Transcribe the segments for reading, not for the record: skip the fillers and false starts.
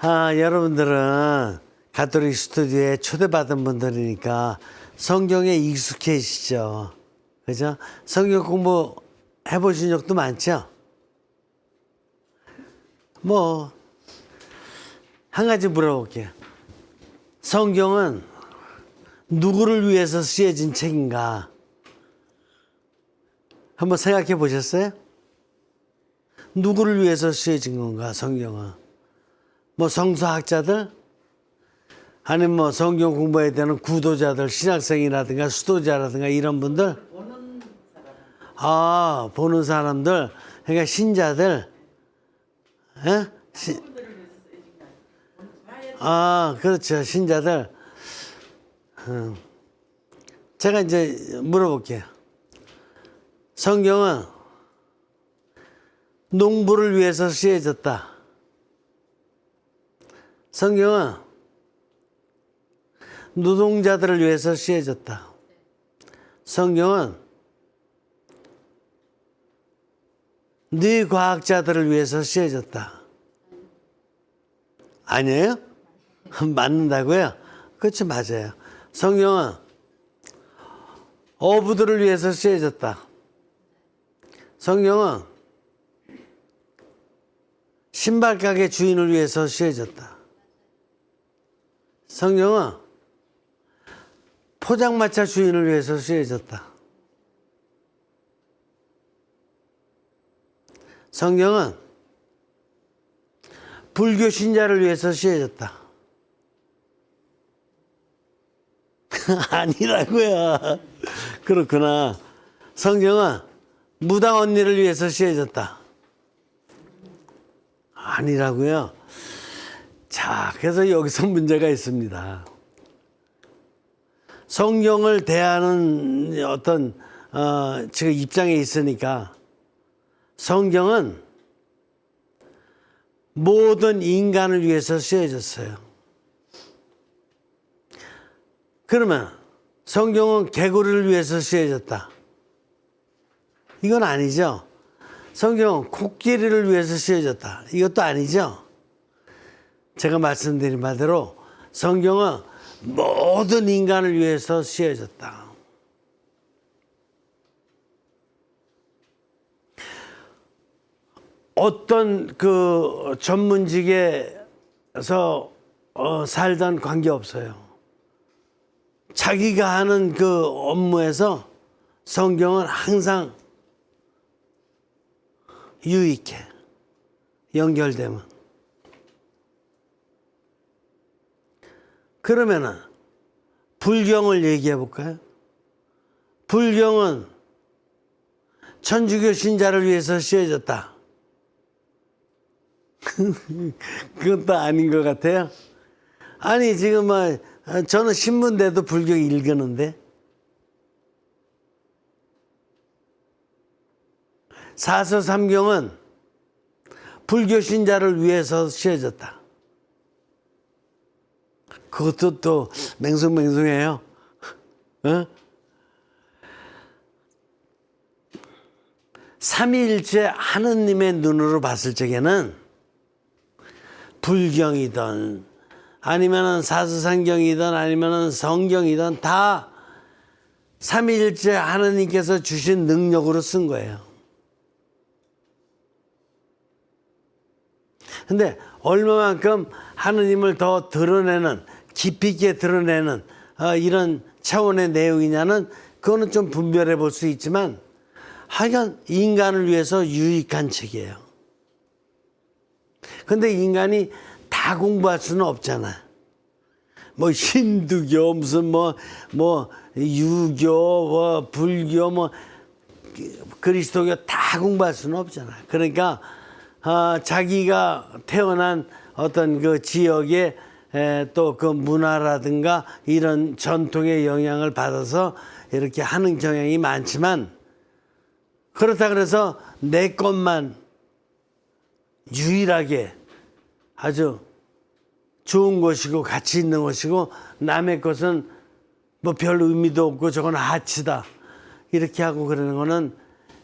여러분들은 가톨릭 스튜디오에 초대받은 분들이니까 성경에 익숙해지시죠. 그죠? 성경 공부 해보신 적도 많죠? 한 가지 물어볼게요. 성경은 누구를 위해서 쓰여진 책인가? 한번 생각해 보셨어요? 누구를 위해서 쓰여진 건가, 성경은? 성서학자들? 아니면 성경 공부해야 되는 구도자들, 신학생이라든가 수도자라든가 이런 분들? 보는 사람들. 그러니까 신자들. 예? 그렇죠. 신자들. 제가 이제 물어볼게요. 성경은 농부를 위해서 쓰여졌다. 성경은 노동자들을 위해서 쓰여졌다. 성경은 뇌과학자들을 위해서 쓰여졌다. 아니에요? 맞는다고요? 그렇죠, 맞아요. 성경은 어부들을 위해서 쓰여졌다. 성경은 신발가게 주인을 위해서 쓰여졌다. 성경은 포장마차 주인을 위해서 쓰여졌다. 성경은 불교 신자를 위해서 쓰여졌다. 아니라고요. 그렇구나. 성경은 무당 언니를 위해서 쓰여졌다. 아니라고요. 자, 그래서 여기서 문제가 있습니다. 성경을 대하는 어떤 지금 입장에 있으니까 성경은 모든 인간을 위해서 쓰여졌어요. 그러면 성경은 개구리를 위해서 쓰여졌다. 이건 아니죠. 성경은 코끼리를 위해서 쓰여졌다. 이것도 아니죠. 제가 말씀드린 바대로 성경은 모든 인간을 위해서 쓰여졌다. 어떤 그 전문직에서 살던 관계없어요. 자기가 하는 그 업무에서 성경은 항상 유익해. 연결되면. 그러면은 불경을 얘기해 볼까요? 불경은 천주교 신자를 위해서 쓰여졌다. 그것도 아닌 것 같아요. 아니 지금 저는 신문대도 불교 읽었는데 사서삼경은 불교 신자를 위해서 쓰여졌다. 그것도 또 맹숭맹숭해요. 삼위일체 하느님의 눈으로 봤을 적에는 불경이든 아니면은 사서삼경이든 아니면은 성경이든 다 삼위일체 하느님께서 주신 능력으로 쓴 거예요. 근데 얼마만큼 하느님을 더 드러내는, 깊이 있게 드러내는 이런 차원의 내용이냐는 그거는 좀 분별해 볼 수 있지만 하여간 인간을 위해서 유익한 책이에요. 근데 인간이 다 공부할 수는 없잖아. 힌두교, 무슨 유교, 불교, 그리스도교 다 공부할 수는 없잖아. 그러니까 자기가 태어난 어떤 그 지역의 또 그 문화라든가 이런 전통의 영향을 받아서 이렇게 하는 경향이 많지만 그렇다 그래서 내 것만 유일하게 아주 좋은 것이고 가치 있는 것이고 남의 것은 별 의미도 없고 저건 하치다 이렇게 하고 그러는 거는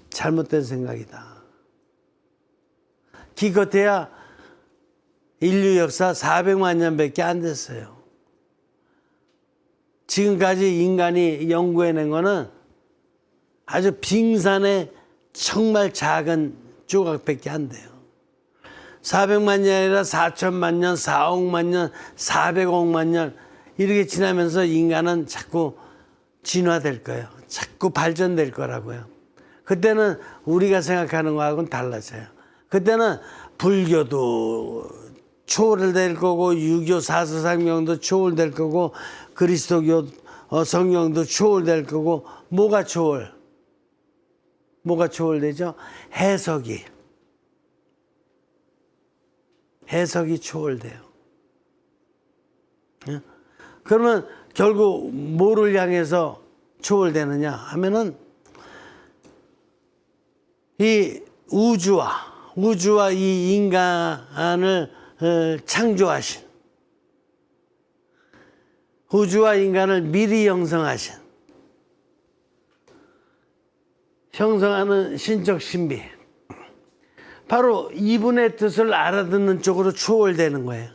잘못된 생각이다. 기껏해야 인류 역사 400만 년밖에 안 됐어요. 지금까지 인간이 연구해낸 거는 아주 빙산의 정말 작은 조각밖에 안 돼요. 400만 년이 아니라 4천만 년, 4억만 년, 400억만 년 이렇게 지나면서 인간은 자꾸 진화될 거예요. 자꾸 발전될 거라고요. 그때는 우리가 생각하는 거하고는 달라져요. 그때는 불교도 초월될 거고 유교 사서상경도 초월될 거고 그리스도교 성경도 초월될 거고 뭐가 초월되죠? 해석이 초월돼요. 그러면 결국 뭐를 향해서 초월되느냐 하면은 이 우주와 이 인간을 창조하신, 우주와 인간을 미리 형성하는 신적 신비, 바로 이분의 뜻을 알아듣는 쪽으로 초월되는 거예요.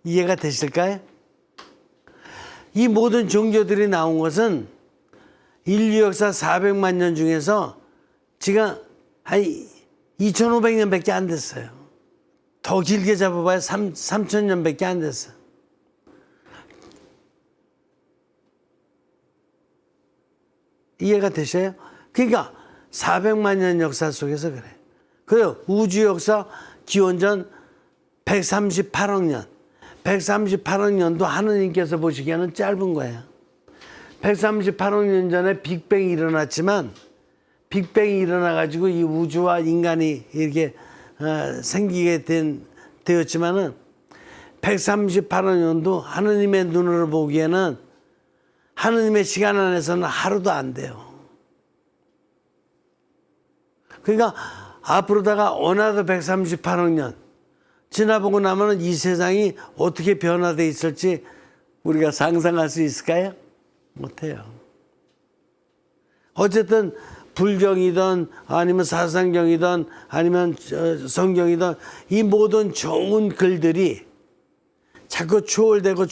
이해가 되실까요? 이 모든 종교들이 나온 것은 인류 역사 400만 년 중에서 지금 한 2500년밖에 안 됐어요. 더 길게 잡아봐야 3000년밖에 안 됐어요. 이해가 되셔요? 그러니까 400만 년 역사 속에서 그래. 그래요. 우주 역사 기원전 138억 년. 138억 년도 하느님께서 보시기에는 짧은 거예요. 138억 년 전에 빅뱅이 일어났지만 빅뱅이 일어나가지고 이 우주와 인간이 이렇게 생기게 되었지만은 138억 년도 하느님의 눈으로 보기에는 하느님의 시간 안에서는 하루도 안 돼요. 그러니까 앞으로다가 어나더 138억 년 지나보고 나면은 이 세상이 어떻게 변화되어 있을지 우리가 상상할 수 있을까요? 못해요. 어쨌든 불경이든 아니면 사상경이든 아니면 성경이든 이 모든 좋은 글들이 자꾸 초월되면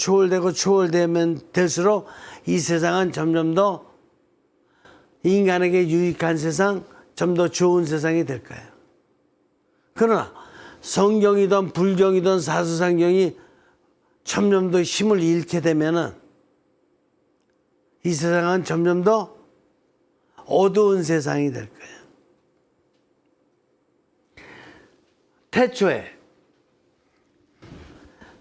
될수록 이 세상은 점점 더 인간에게 유익한 세상, 좀 더 좋은 세상이 될 거예요. 그러나 성경이든 불경이든 사서상경이 점점 더 힘을 잃게 되면은 이 세상은 점점 더 어두운 세상이 될 거예요. 태초에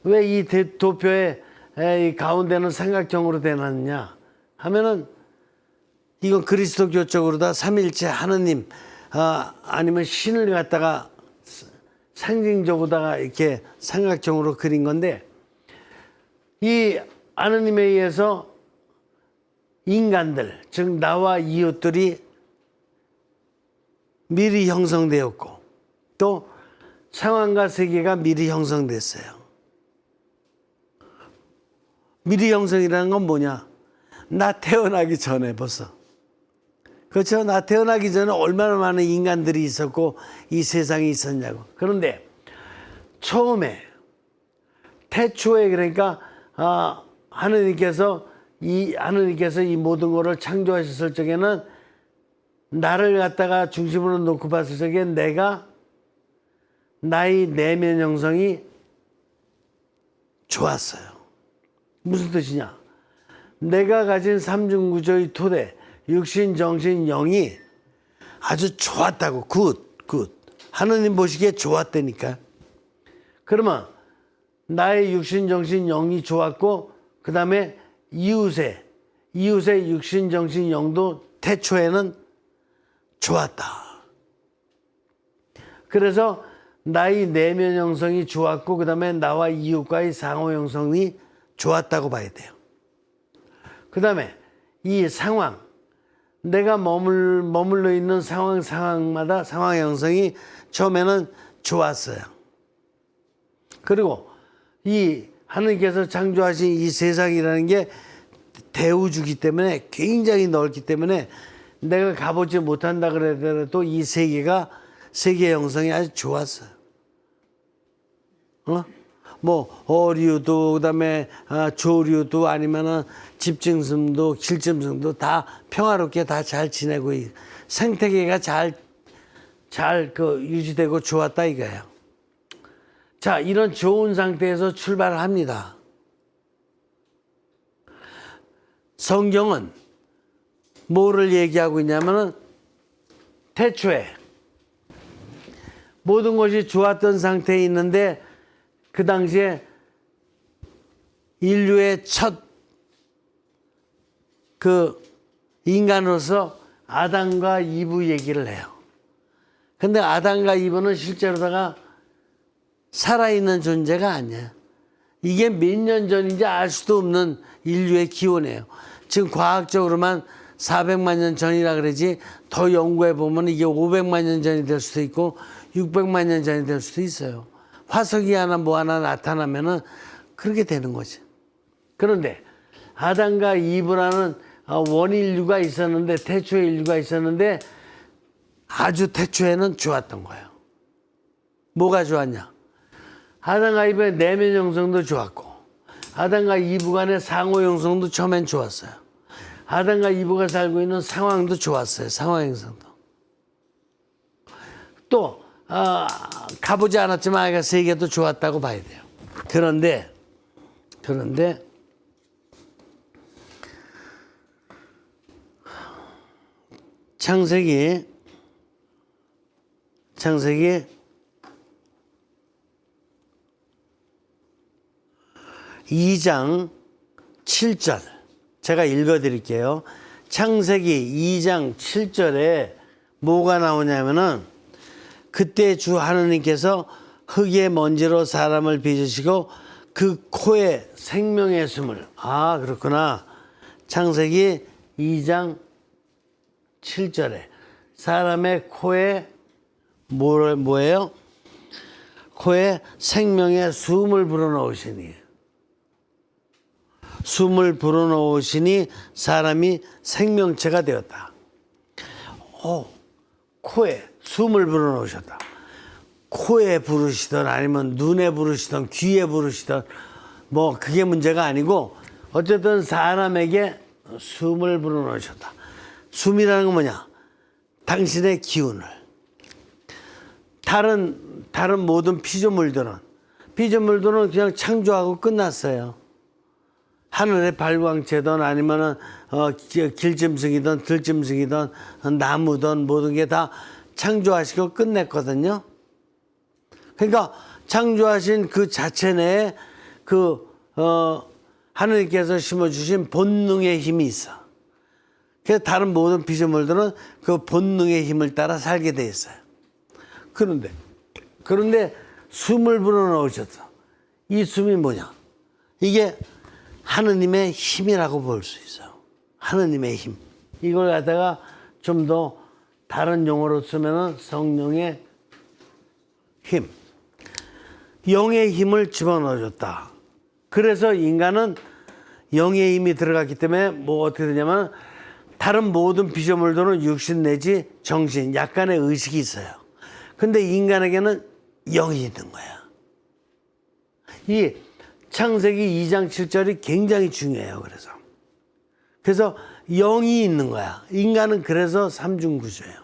왜 이 도표의 이 가운데는 삼각형으로 되느냐 하면은 이건 그리스도교 쪽으로다 삼일체 하느님 아니면 신을 갖다가 상징적으로다가 이렇게 삼각형으로 그린 건데 이 하느님에 의해서 인간들 즉 나와 이웃들이 미리 형성되었고 또 상황과 세계가 미리 형성됐어요. 미리 형성이라는 건 뭐냐? 나 태어나기 전에 벌써. 그렇죠? 나 태어나기 전에 얼마나 많은 인간들이 있었고 이 세상이 있었냐고. 그런데 처음에 태초에 그러니까 하느님께서 이 모든 것을 창조하셨을 적에는 나를 갖다가 중심으로 놓고 봤을 적에 내가 나의 내면 형성이 좋았어요. 무슨 뜻이냐? 내가 가진 삼중구조의 토대, 육신, 정신, 영이 아주 좋았다고. 굿. 하느님 보시기에 좋았다니까. 그러면 나의 육신, 정신, 영이 좋았고 그 다음에 이웃의 육신, 정신, 영도 태초에는 좋았다. 그래서 나의 내면 형성이 좋았고 그 다음에 나와 이웃과의 상호 형성이 좋았다고 봐야 돼요. 그 다음에 이 상황, 내가 머물러 있는 상황마다 상황 형성이 처음에는 좋았어요. 그리고 이 하느님께서 창조하신 이 세상이라는 게 대우주기 때문에 굉장히 넓기 때문에 내가 가보지 못한다 그러더라도 이 세계 형성이 아주 좋았어요. 뭐 어류도 그다음에 조류도 아니면은 집짐승도 길짐승도 다 평화롭게 다 잘 지내고 생태계가 잘 유지되고 좋았다 이거예요. 자, 이런 좋은 상태에서 출발을 합니다. 성경은 뭐를 얘기하고 있냐면은 태초에 모든 것이 좋았던 상태에 있는데 그 당시에 인류의 첫 인간으로서 아담과 이브 얘기를 해요. 근데 아담과 이브는 실제로다가 살아있는 존재가 아니야. 이게 몇 년 전인지 알 수도 없는 인류의 기원이에요. 지금 과학적으로만 400만 년 전이라 그러지 더 연구해 보면 이게 500만 년 전이 될 수도 있고 600만 년 전이 될 수도 있어요. 화석이 하나 뭐 하나 나타나면은 그렇게 되는 거지. 그런데 아담과 이브라는 원인류가 있었는데 태초에 인류가 있었는데 아주 태초에는 좋았던 거예요. 뭐가 좋았냐? 아담과 이브의 내면 형성도 좋았고 아담과 이브 간의 상호 형성도 처음엔 좋았어요. 아담과 이브가 살고 있는 상황도 좋았어요. 상황 형성도. 또 가보지 않았지만 세계도 좋았다고 봐야 돼요. 그런데 창세기 2장 7절 제가 읽어드릴게요. 창세기 2장 7절에 뭐가 나오냐면은 그때 주 하느님께서 흙의 먼지로 사람을 빚으시고 그 코에 생명의 숨을 그렇구나. 창세기 2장 7절에 사람의 코에 뭐예요? 코에 생명의 숨을 불어넣으시니 사람이 생명체가 되었다. 코에 숨을 불어넣으셨다. 코에 부르시던 아니면 눈에 부르시던 귀에 부르시던 뭐 그게 문제가 아니고 어쨌든 사람에게 숨을 불어넣으셨다. 숨이라는 건 뭐냐? 당신의 기운을. 다른 모든 피조물들은 그냥 창조하고 끝났어요. 하늘의 발광체든 아니면은 길짐승이든 들짐승이든 나무든 모든 게 다 창조하시고 끝냈거든요. 그러니까 창조하신 그 자체 내에 하느님께서 심어주신 본능의 힘이 있어. 그래서 다른 모든 피조물들은 그 본능의 힘을 따라 살게 돼 있어요. 그런데 숨을 불어넣으셨어. 이 숨이 뭐냐? 이게 하느님의 힘이라고 볼 수 있어요. 하느님의 힘. 이걸 갖다가 좀 더 다른 용어로 쓰면은 성령의 힘. 영의 힘을 집어넣어줬다. 그래서 인간은 영의 힘이 들어갔기 때문에 뭐 어떻게 되냐면 다른 모든 피조물들은 육신 내지 정신, 약간의 의식이 있어요. 근데 인간에게는 영이 있는 거야. 이 창세기 2장 7절이 굉장히 중요해요. 그래서 영이 있는 거야. 인간은 그래서 삼중구조예요.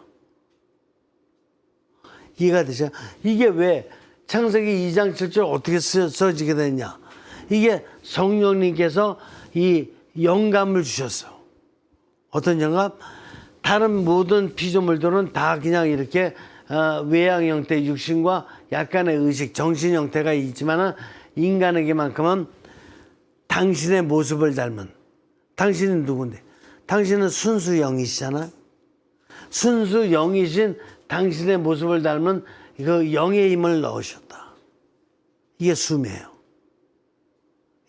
이해가 되죠? 이게 왜 창세기 2장 7절 어떻게 써지게 됐냐? 이게 성령님께서 이 영감을 주셨어. 어떤 영감? 다른 모든 피조물들은 다 그냥 이렇게 외양 형태 육신과 약간의 의식, 정신 형태가 있지만은 인간에게만큼은 당신의 모습을 닮은. 당신은 누군데? 당신은 순수 영이시잖아. 순수 영이신 당신의 모습을 닮은 그 영의 힘을 넣으셨다. 이게 숨이에요.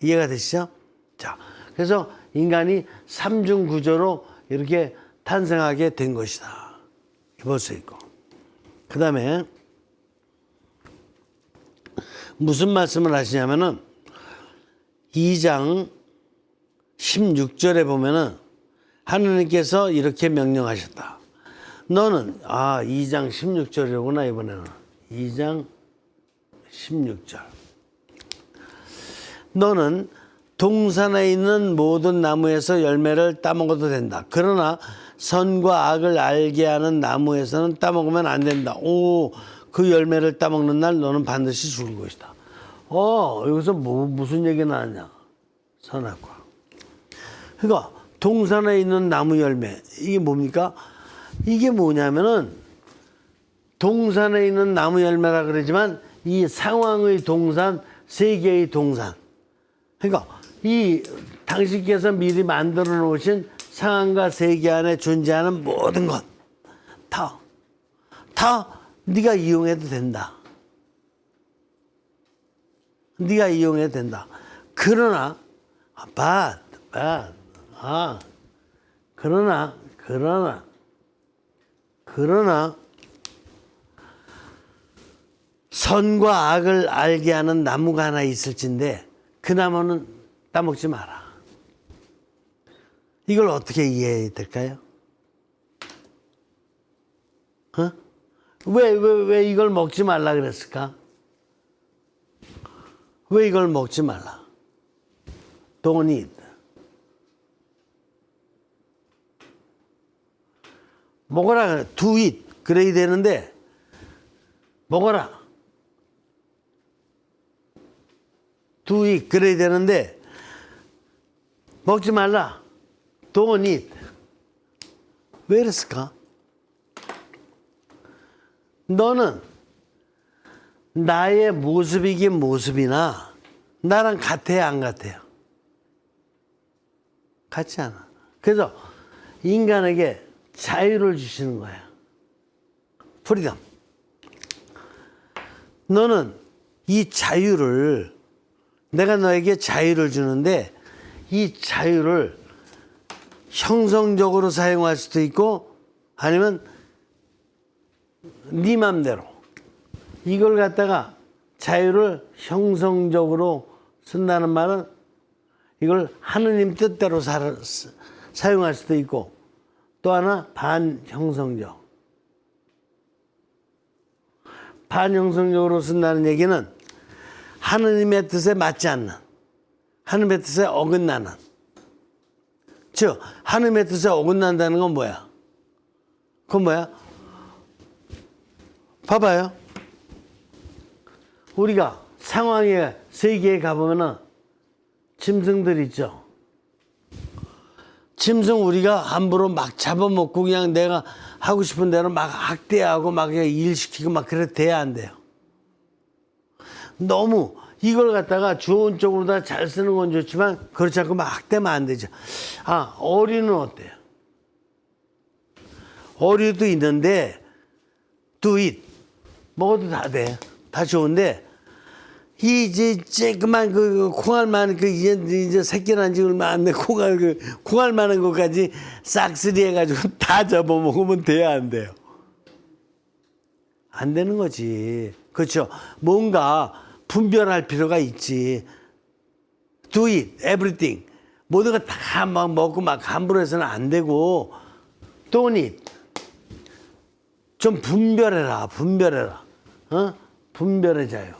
이해가 되시죠? 자, 그래서 인간이 삼중 구조로 이렇게 탄생하게 된 것이다. 볼 수 있고. 그 다음에 무슨 말씀을 하시냐면은 2장 16절에 보면은 하느님께서 이렇게 명령하셨다. 너는 2장 16절이구나 이번에는. 2장 16절. 너는 동산에 있는 모든 나무에서 열매를 따먹어도 된다. 그러나 선과 악을 알게 하는 나무에서는 따먹으면 안 된다. 오, 그 열매를 따먹는 날 너는 반드시 죽을 것이다. 여기서 무슨 얘기 나왔냐? 선악과. 그러니까 동산에 있는 나무 열매, 이게 뭡니까? 이게 뭐냐면은 동산에 있는 나무 열매라 그러지만 이 상황의 동산, 세계의 동산. 그러니까 이 당신께서 미리 만들어 놓으신 상황과 세계 안에 존재하는 모든 것 다 네가 이용해도 된다. 네가 이용해도 된다. 그러나 그러나 선과 악을 알게 하는 나무가 하나 있을진데 그 나무는 따먹지 마라. 이걸 어떻게 이해해야 될까요? 왜 이걸 먹지 말라 그랬을까? 왜 이걸 먹지 말라? Don't eat. 먹어라 그래. Do it. 그래야 되는데 먹어라. Do it. 그래야 되는데 먹지 말라. Don't eat. 왜 그랬을까? 너는 나의 모습이긴 모습이나 나랑 같아요, 안 같아요? 같지 않아. 그래서 인간에게 자유를 주시는 거야. 프리덤. 너는 이 자유를, 내가 너에게 자유를 주는데 이 자유를 형성적으로 사용할 수도 있고 아니면 네 맘대로 이걸 갖다가 자유를 형성적으로 쓴다는 말은 이걸 하느님 뜻대로 사용할 수도 있고 또 하나 반형성적. 반형성적으로 쓴다는 얘기는 하느님의 뜻에 맞지 않는, 하느님의 뜻에 어긋나는. 즉 하느님의 뜻에 어긋난다는 건 뭐야? 그건 뭐야? 봐봐요. 우리가 상황에 세계에 가보면은 짐승들 있죠. 짐승 우리가 함부로 막 잡아먹고 그냥 내가 하고 싶은 대로 막 학대하고 막 일시키고 막 그래도 돼야 안 돼요. 너무 이걸 갖다가 좋은 쪽으로 다 잘 쓰는 건 좋지만 그렇지 않고 막 학대면 안 되죠. 어류는 어때요? 어류도 있는데 do it. 먹어도 다 돼. 다 좋은데 이제 쬐그만 그 콩알만 그 이제 새끼 난 지 얼마 안 돼. 콩알만한 것까지 싹쓸이 해가지고 다 잡아먹으면 돼야 안 돼요. 안 되는 거지. 그렇죠. 뭔가 분별할 필요가 있지. Do it, everything. 모든 거 다 막 먹고 막 함부로 해서는 안 되고 don't eat. 좀 분별해라. 분별의 자유.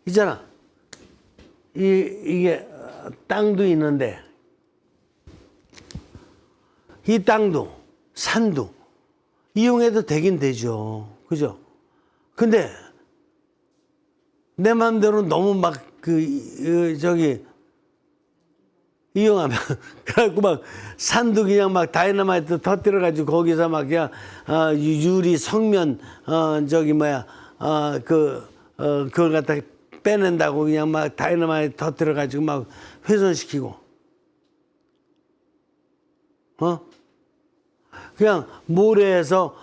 있잖아. 이게 땅도 있는데 이 땅도 산도 이용해도 되긴 되죠. 그죠? 근데 내 마음대로 너무 막 이용하면 그래갖고 막 산도 그냥 막 다이너마이트 터뜨려가지고 거기서 막 그냥 유리 성면 그걸 갖다 빼낸다고 그냥 막 다이너마이트 터뜨려가지고 막 훼손시키고 그냥 모래에서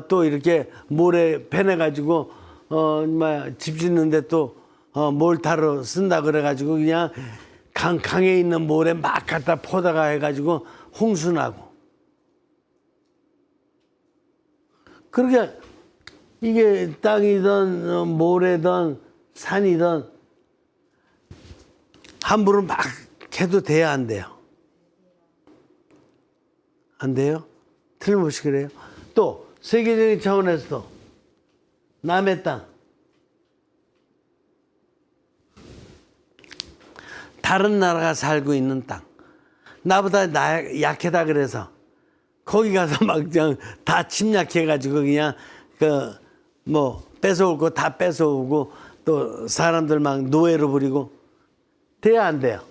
또 이렇게 모래 패내가지고 집 짓는데 또 몰타로 쓴다 그래가지고 그냥 강에 있는 모래 막 갖다 퍼다가 해가지고 홍수나고. 그렇게 이게 땅이든 모래든 산이든 함부로 막 해도 돼야 안 돼요? 안 돼요? 틀림없이 그래요. 또 세계적인 차원에서도 남의 땅, 다른 나라가 살고 있는 땅. 나보다 약하다 그래서 거기 가서 막 그냥 다 침략해가지고 그냥 뺏어올 거 다 뺏어오고 또 사람들 막 노예로 부리고 돼야 안 돼요?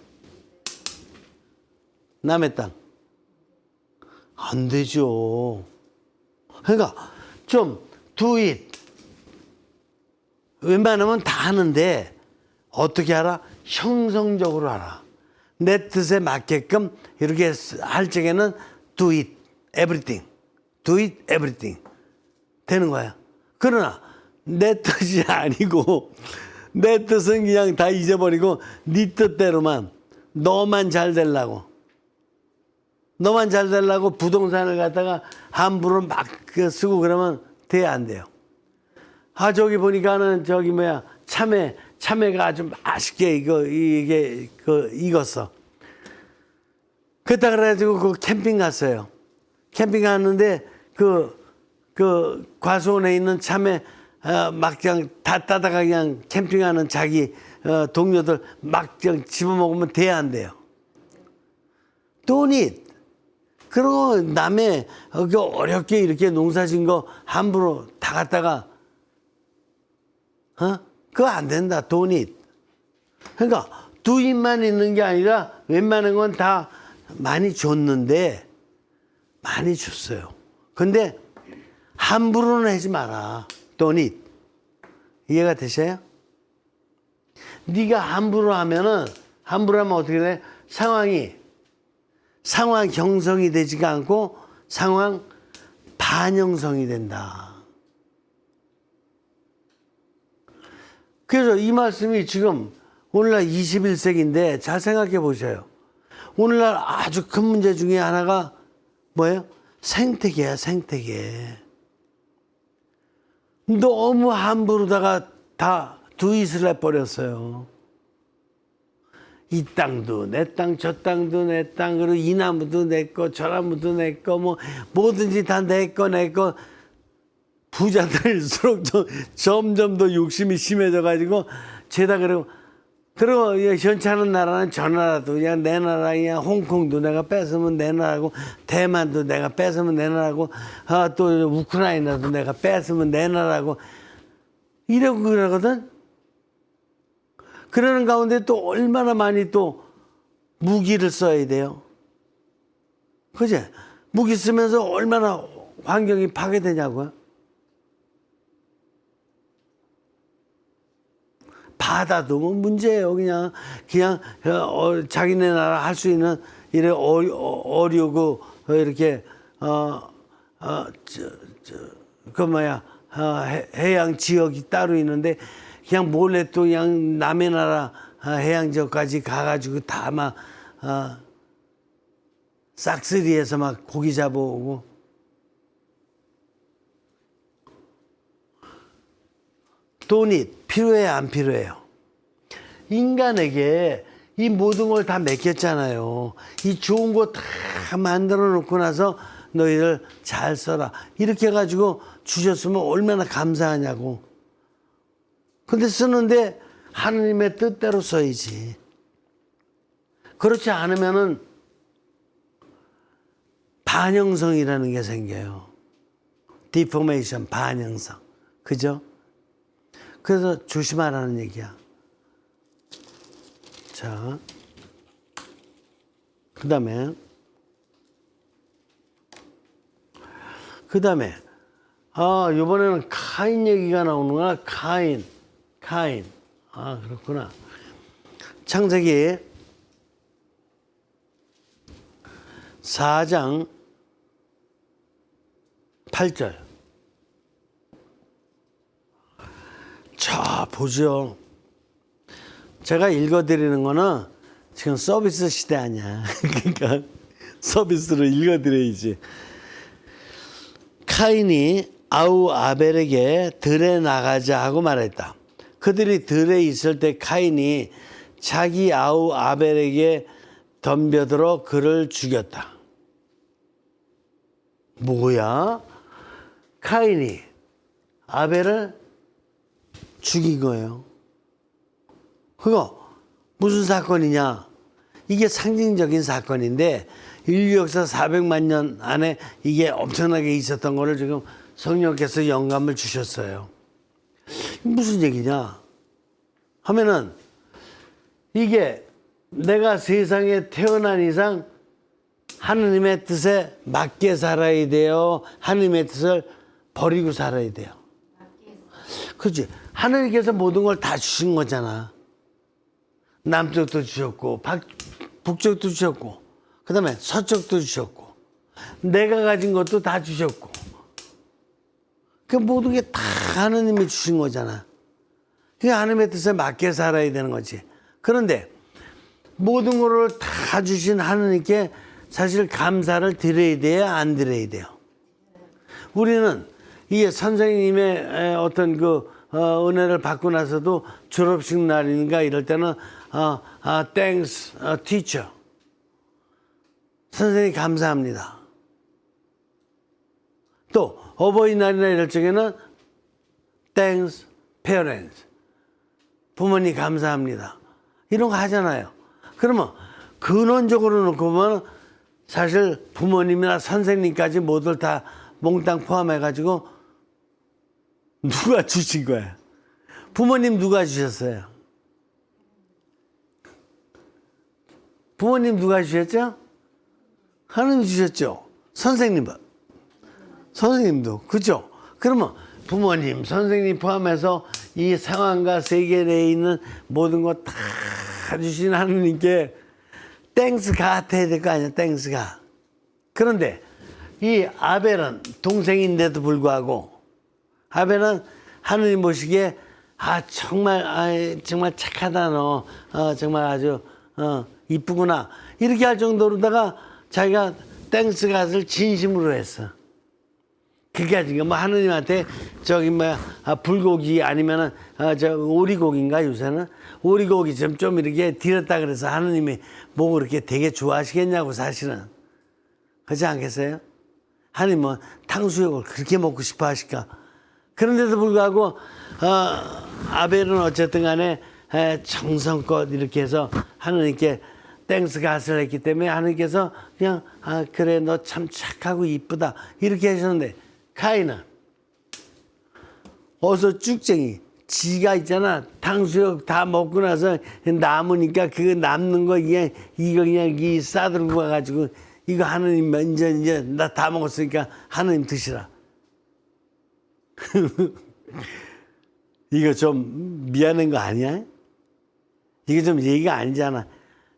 남의 땅. 안 되죠. 그러니까 좀 do it. 웬만하면 다 하는데 어떻게 하라? 형성적으로 하라. 내 뜻에 맞게끔 이렇게 할 적에는 do it everything. do it everything. 되는 거야. 그러나 내 뜻이 아니고 내 뜻은 그냥 다 잊어버리고 네 뜻대로만 너만 잘 되려고 부동산을 갖다가 함부로 막 쓰고 그러면 돼 안 돼요. 아 저기 보니까는 참외가 아주 맛있게 익었어. 그랬다 그래가지고 그 캠핑 갔어요. 캠핑 갔는데 그 과수원에 있는 참외 막 그냥 다 따다가 그냥 캠핑하는 자기 동료들 막 그냥 집어먹으면 돼 안 돼요? Don't eat. 그리고 남의 어렵게 이렇게 농사진 거 함부로 다 갖다가 그거 안 된다. Don't eat. 그러니까 do it만 있는 게 아니라 웬만한 건 다 많이 줬는데 많이 줬어요. 근데 함부로는 하지 마라. Don't eat. 이해가 되셔요? 네가 함부로 하면 어떻게 돼? 상황 형성이 되지가 않고 상황 반영성이 된다. 그래서 이 말씀이 지금 오늘날 21세기인데 잘 생각해 보세요. 오늘날 아주 큰 문제 중에 하나가 뭐예요? 생태계야, 생태계. 너무 함부로다가 다 두잇을 해버렸어요. 이 땅도 내 땅, 저 땅도 내 땅, 그리고 이 나무도 내 거, 저 나무도 내 거, 뭐든지 다 내 거, 내 거. 부자들일수록 점점 더 욕심이 심해져가지고 죄다 그러고 현찮은 나라는 저 나라도 그냥 내 나라, 그냥 홍콩도 내가 뺏으면 내 나라고, 대만도 내가 뺏으면 내 나라고, 또 우크라이나도 내가 뺏으면 내 나라고 이러고 그러거든. 그러는 가운데 또 얼마나 많이 또 무기를 써야 돼요. 그지? 무기 쓰면서 얼마나 환경이 파괴되냐고요. 바다도 문제예요. 그냥 자기네 나라 할 수 있는 이래 어류고 이렇게 해양 지역이 따로 있는데 그냥 몰래 또 그냥 남의 나라 해양 지역까지 가가지고 다 막 싹쓸이해서 막 고기 잡아오고. 돈이 필요해요, 안 필요해요? 인간에게 이 모든 걸 다 맡겼잖아요. 이 좋은 거 다 만들어 놓고 나서 너희들 잘 써라. 이렇게 해가지고 주셨으면 얼마나 감사하냐고. 근데 쓰는데 하느님의 뜻대로 써야지. 그렇지 않으면은 반영성이라는 게 생겨요. 디포메이션, 반영성. 그죠? 그래서 조심하라는 얘기야. 자, 그 다음에 이번에는 카인 얘기가 나오는구나. 카인. 그렇구나. 창세기 4장 8절. 자, 보죠. 제가 읽어드리는 거는 지금 서비스 시대 아니야. 그러니까 서비스로 읽어드려야지. 카인이 아우 아벨에게 들에 나가자 하고 말했다. 그들이 들에 있을 때 카인이 자기 아우 아벨에게 덤벼들어 그를 죽였다. 뭐야? 카인이 아벨을 죽인 거예요. 그거 무슨 사건이냐? 이게 상징적인 사건인데 인류 역사 400만 년 안에 이게 엄청나게 있었던 거를 지금 성령께서 영감을 주셨어요. 무슨 얘기냐 하면은 이게 내가 세상에 태어난 이상 하느님의 뜻에 맞게 살아야 돼요. 하느님의 뜻을 버리고 살아야 돼요. 그렇지. 하느님께서 모든 걸 다 주신 거잖아. 남쪽도 주셨고 북쪽도 주셨고 그 다음에 서쪽도 주셨고 내가 가진 것도 다 주셨고 그 모든 게 다 하느님이 주신 거잖아. 그게 하느님의 뜻에 맞게 살아야 되는 거지. 그런데 모든 거를 다 주신 하느님께 사실 감사를 드려야 돼요, 안 드려야 돼요? 우리는 이게 선생님의 어떤 그 은혜를 받고 나서도 졸업식 날인가 이럴 때는 thanks teacher, 선생님 감사합니다. 또 어버이날이나 이럴 적에는 thanks parents, 부모님 감사합니다. 이런 거 하잖아요. 그러면 근원적으로 놓고 보면 사실 부모님이나 선생님까지 모두 다 몽땅 포함해가지고 누가 주신 거야? 부모님 누가 주셨어요? 부모님 누가 주셨죠? 하나님 주셨죠? 선생님도 그죠? 그러면 부모님, 선생님 포함해서 이 상황과 세계 내에 있는 모든 거 다 주신 하느님께 땡스가 해야 될 거 아니야, 땡스가. 그런데 이 아벨은 동생인데도 불구하고 아벨은 하느님 보시기에 정말 착하다 너, 정말 아주 이쁘구나 이렇게 할 정도로다가 자기가 땡스갓을 진심으로 했어. 그게 지금 뭐 하느님한테 저기 불고기 아니면은 저 오리고기인가 요새는 오리고기 좀 이렇게 드렸다 그래서 하느님이 뭐 그렇게 되게 좋아하시겠냐고 사실은. 그렇지 않겠어요? 하느님은 탕수육을 그렇게 먹고 싶어 하실까? 그런데도 불구하고 아벨은 어쨌든 간에 정성껏 이렇게 해서 하느님께 땡스갓을 했기 때문에 하느님께서 그냥 그래 너 참 착하고 이쁘다 이렇게 하셨는데 카인은 어서 쭉쟁이 지가 있잖아. 탕수육 다 먹고 나서 남으니까 그 남는 거 이거 그냥 싸들고 가가지고 이거 하느님 이제 나 다 먹었으니까 하느님 드시라. 이거 좀 미안한 거 아니야? 이게 좀 얘기가 아니잖아.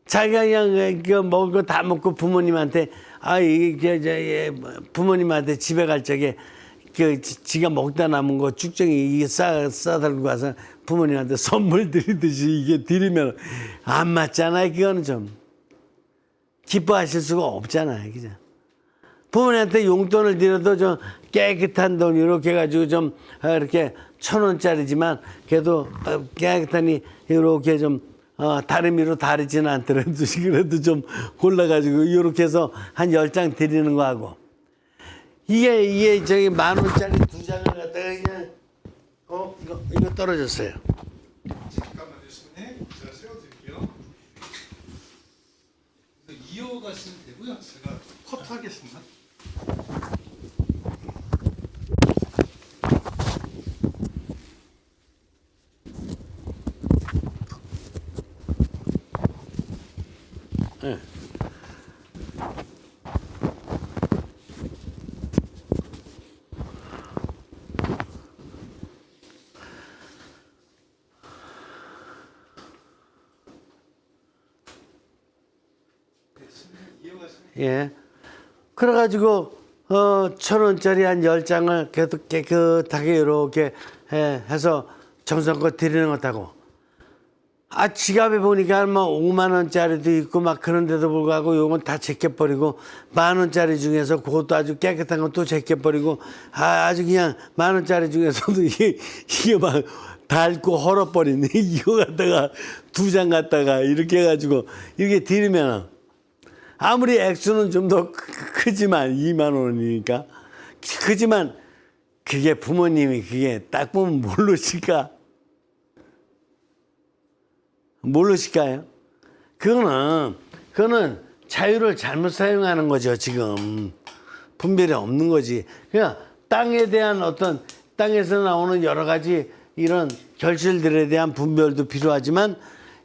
자기가 그냥 그 먹을 거 다 먹고 부모님한테 이게 부모님한테 집에 갈 적에 그 지가 먹다 남은 거 쭉정이 이게 싸들고 가서 부모님한테 선물 드리듯이 이게 드리면 안 맞잖아요. 그거는 좀 기뻐하실 수가 없잖아요. 그죠? 부모님한테 용돈을 드려도 좀 깨끗한 돈 이렇게 해가지고 좀 이렇게 1,000원짜리지만 그래도 깨끗하니 이렇게 좀 다리미로 다르지는 않더라도 그래도 좀 골라가지고 이렇게 해서 한 10장 드리는 거 하고 이게 저기 10,000원짜리 2장을 갖다가 그냥 이거 떨어졌어요. 잠깐만요, 손에 제가 세워드릴게요. 그래서 이어가시면 되고요. 제가 컷하겠습니다. 네. 예. 그래가지고 1,000원짜리 한 10장을 계속 깨끗하게 이렇게 해서 정성껏 드리는 것하고 지갑에 보니까 뭐 5만 원짜리도 있고 막 그런데도 불구하고 요건 다 제껴버리고 10,000원짜리 중에서 그것도 아주 깨끗한 건 또 제껴버리고 아주 그냥 10,000원짜리 중에서도 이게 막 닳고 헐어버리네. 이거 갖다가 2장 갖다가 이렇게 해가지고 이렇게 드리면 아무리 액수는 좀 더 크지만 2만 원이니까 크지만 그게 부모님이 그게 딱 보면 모르실까? 모르실까요? 그거는 그거는 자유를 잘못 사용하는 거죠, 지금. 분별이 없는 거지. 그냥 땅에 대한 어떤, 땅에서 나오는 여러 가지 이런 결실들에 대한 분별도 필요하지만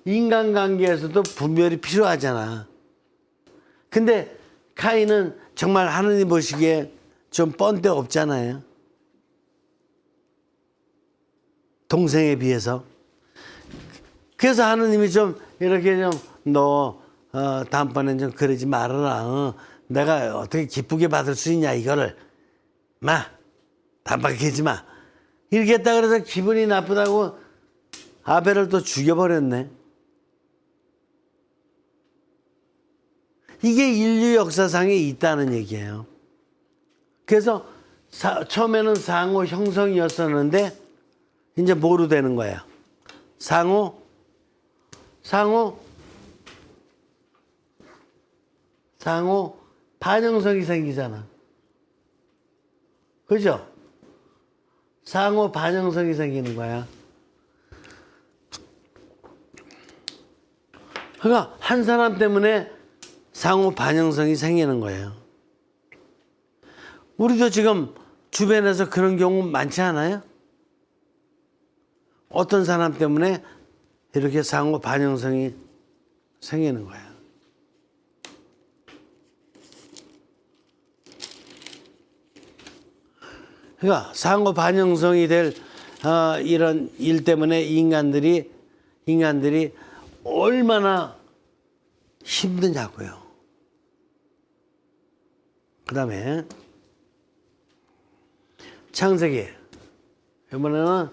인간관계에서도 분별이 필요하잖아. 근데 카인은 정말 하느님 보시기에 좀 뻔데 없잖아요. 동생에 비해서. 그래서 하느님이 좀 이렇게 좀 너 다음번엔 좀 그러지 말아라. 내가 어떻게 기쁘게 받을 수 있냐 이거를. 다음번에 그러지 마. 이렇게 했다 그래서 기분이 나쁘다고 아벨을 또 죽여버렸네. 이게 인류 역사상에 있다는 얘기예요. 그래서 처음에는 상호 형성이었었는데 이제 뭐로 되는 거야? 상호 반영성이 생기잖아. 그죠? 상호 반영성이 생기는 거야. 그러니까 한 사람 때문에 상호 반영성이 생기는 거예요. 우리도 지금 주변에서 그런 경우 많지 않아요? 어떤 사람 때문에 이렇게 상호 반영성이 생기는 거야. 그러니까 상호 반영성이 될 이런 일 때문에 인간들이 얼마나 힘드냐고요. 그 다음에 창세기. 이번에는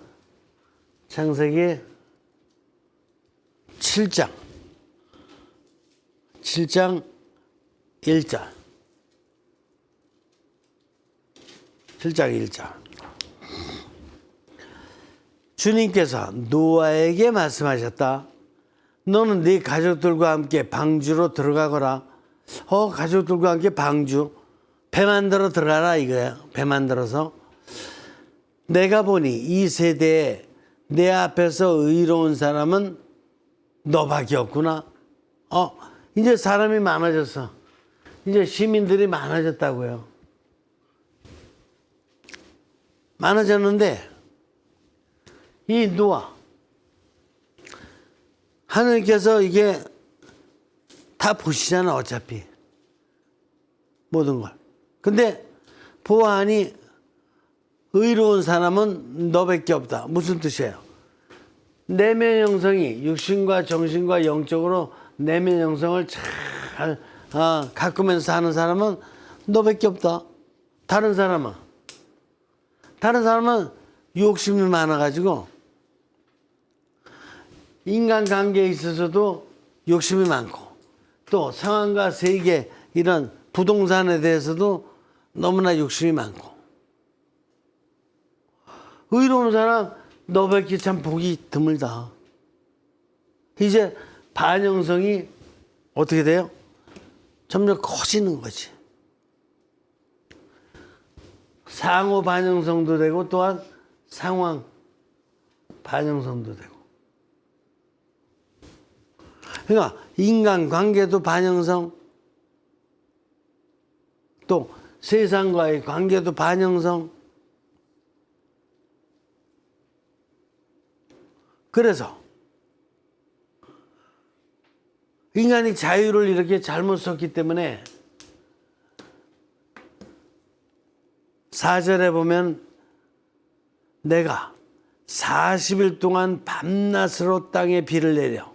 창세기 7장 1절. 7장 1절. 주님께서 노아에게 말씀하셨다. 너는 네 가족들과 함께 방주로 들어가거라. 가족들과 함께 방주. 배 만들어 들어가라 이거야. 배 만들어서. 내가 보니 이 세대에 내 앞에서 의로운 사람은 너밖에 없구나. 이제 사람이 많아졌어. 이제 시민들이 많아졌다고요. 많아졌는데 이 노아 하나님께서 이게 다 보시잖아 어차피 모든 걸. 근데 보아하니 의로운 사람은 너밖에 없다. 무슨 뜻이에요? 내면 형성이 육신과 정신과 영적으로 내면 형성을 잘 가꾸면서 하는 사람은 너밖에 없다. 다른 사람은 욕심이 많아가지고 인간관계에 있어서도 욕심이 많고 또 상황과 세계 이런 부동산에 대해서도 너무나 욕심이 많고 의로운 사람 너밖에 참 보기 드물다. 이제 반영성이 어떻게 돼요? 점점 커지는 거지. 상호 반영성도 되고 또한 상황 반영성도 되고. 그러니까 인간관계도 반영성, 또 세상과의 관계도 반영성. 그래서 인간이 자유를 이렇게 잘못 썼기 때문에 4절에 보면 내가 40일 동안 밤낮으로 땅에 비를 내려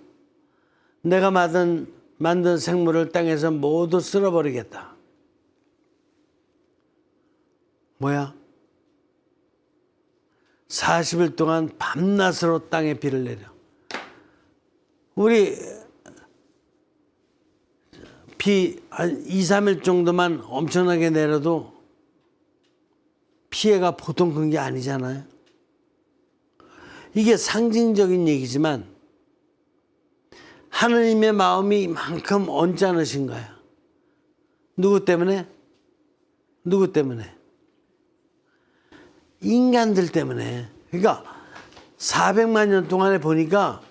내가 만든 생물을 땅에서 모두 쓸어버리겠다. 뭐야? 40일 동안 밤낮으로 땅에 비를 내려. 우리 비 한 2, 3일 정도만 엄청나게 내려도 피해가 보통 그런 게 아니잖아요. 이게 상징적인 얘기지만 하느님의 마음이 이만큼 언짢으신 거야. 누구 때문에? 누구 때문에? 인간들 때문에. 그러니까 400만 년 동안에 보니까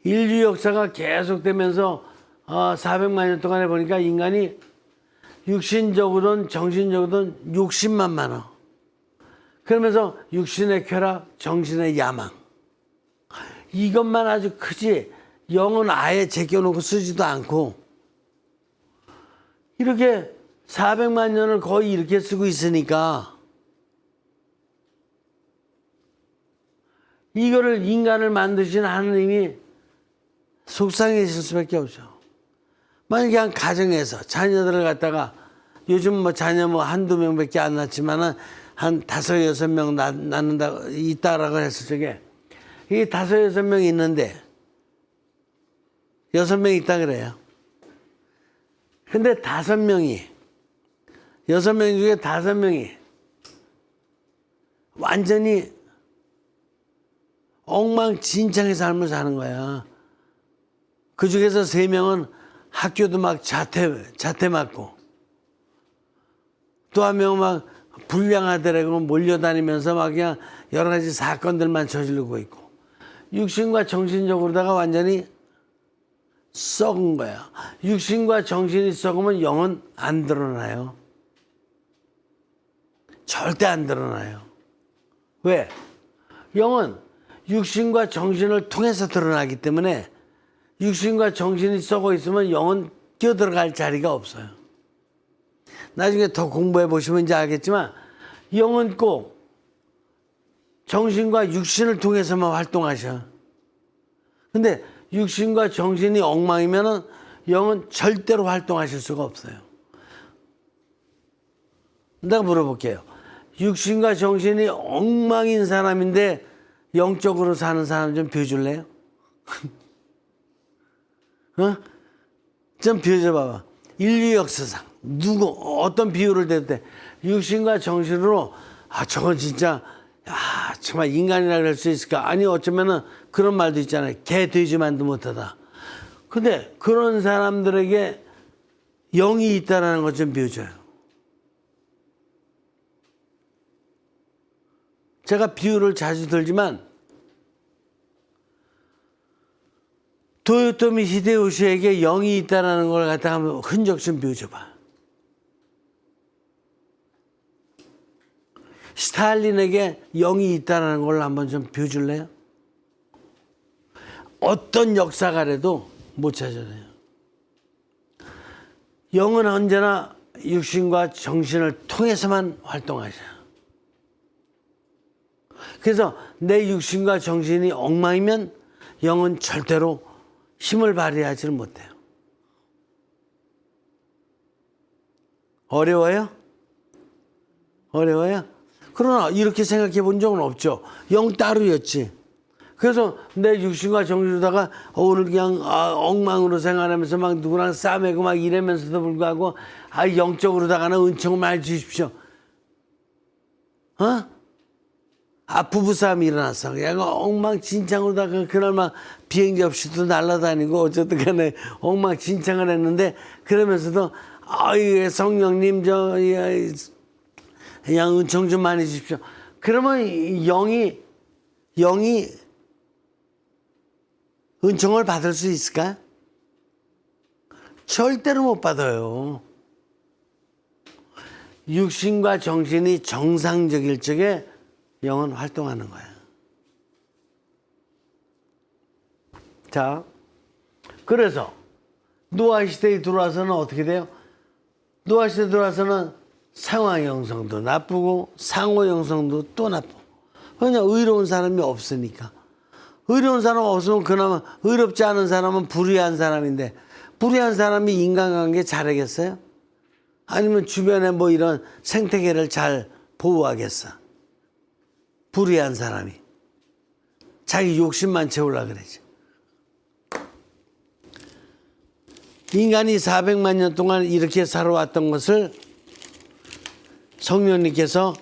인류 역사가 계속되면서 400만 년 동안에 보니까 인간이 육신적으로든 정신적으로든 욕심만 많아. 그러면서 육신의 쾌락, 정신의 야망. 이것만 아주 크지 영은 아예 제껴놓고 쓰지도 않고 이렇게 400만 년을 거의 이렇게 쓰고 있으니까 이거를 인간을 만드신 하느님이 속상해질 수밖에 없죠. 만약에 한 가정에서 자녀들을 갖다가 요즘 뭐 자녀 뭐 한두 명밖에 안 낳지만은 한 5, 6명 낳는다 있다라고 했을 적에 이 5, 6명 있는데 6명 있다 그래요. 근데 5명이 6명 중에 5명이 완전히 엉망진창의 삶을 사는 거야. 그 중에서 3명은 학교도 막 자퇴 맞고 또 한 명은 막 불량하더라고 몰려다니면서 막 그냥 여러 가지 사건들만 저지르고 있고 육신과 정신적으로다가 완전히 썩은 거야. 육신과 정신이 썩으면 영은 안 드러나요. 절대 안 드러나요. 왜? 영은 육신과 정신을 통해서 드러나기 때문에 육신과 정신이 썩어 있으면 영은 뛰어들어갈 자리가 없어요. 나중에 더 공부해 보시면 이제 알겠지만 영은 꼭 정신과 육신을 통해서만 활동하셔. 근데 육신과 정신이 엉망이면은 영은 절대로 활동하실 수가 없어요. 내가 물어볼게요. 육신과 정신이 엉망인 사람인데 영적으로 사는 사람 좀 비워줄래요? 좀 비워줘 봐봐. 인류 역사상 어떤 비유를 대도 돼. 육신과 정신으로 저건 진짜 정말 인간이라 할 수 있을까? 아니 어쩌면은 그런 말도 있잖아요. 개 돼지만도 못하다. 근데 그런 사람들에게 영이 있다라는 것 좀 비워줘요. 제가 비유를 자주 들지만 도요토미 히데요시에게 영이 있다라는 걸 갖다가 한번 흔적 좀 비워줘봐. 스탈린에게 영이 있다라는 걸 한번 좀 비워줄래요? 어떤 역사가래도 못 찾아내요. 영은 언제나 육신과 정신을 통해서만 활동하셔요. 그래서 내 육신과 정신이 엉망이면 영은 절대로 힘을 발휘하지를 못해요. 어려워요? 어려워요? 그러나 이렇게 생각해 본 적은 없죠. 영 따로였지. 그래서 내 육신과 정신으로다가 오늘 그냥 엉망으로 생활하면서 막 누구랑 싸매고 막 이러면서도 불구하고 영적으로다가는 은총을 많이 주십시오. 부부싸움이 일어났어. 그냥 엉망진창으로다가 그날 막 비행기 없이도 날아다니고 어쨌든 간에 엉망진창을 했는데 그러면서도 성령님 그냥 은총 좀 많이 주십시오. 그러면 영이 은총을 받을 수 있을까? 절대로 못 받아요. 육신과 정신이 정상적일 적에 영은 활동하는 거야. 자, 그래서 노아 시대에 들어와서는 어떻게 돼요? 노아 시대에 들어와서는 상하 영성도 나쁘고 상호 영성도 또 나쁘고. 그냥 의로운 사람이 없으니까. 의로운 사람 없으면 그나마 의롭지 않은 사람은 불의한 사람인데 불의한 사람이 인간관계 잘하겠어요? 아니면 주변에 뭐 이런 생태계를 잘 보호하겠어? 불의한 사람이 자기 욕심만 채우려고 그러지. 인간이 400만 년 동안 이렇게 살아왔던 것을 성령님께서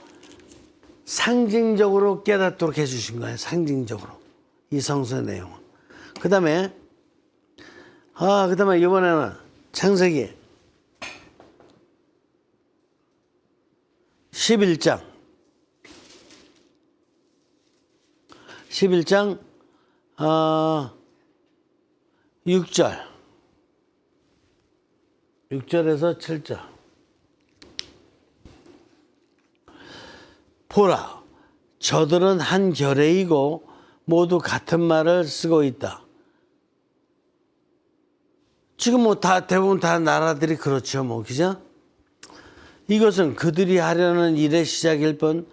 상징적으로 깨닫도록 해주신 거예요. 상징적으로 이 성서 내용은. 그다음에 이번에는 창세기 11장 6절 6절에서 7절. 보라, 저들은 한 결의이고 모두 같은 말을 쓰고 있다. 지금 뭐 다 대부분 다 나라들이 그렇죠, 뭐 그죠? 이것은 그들이 하려는 일의 시작일 뿐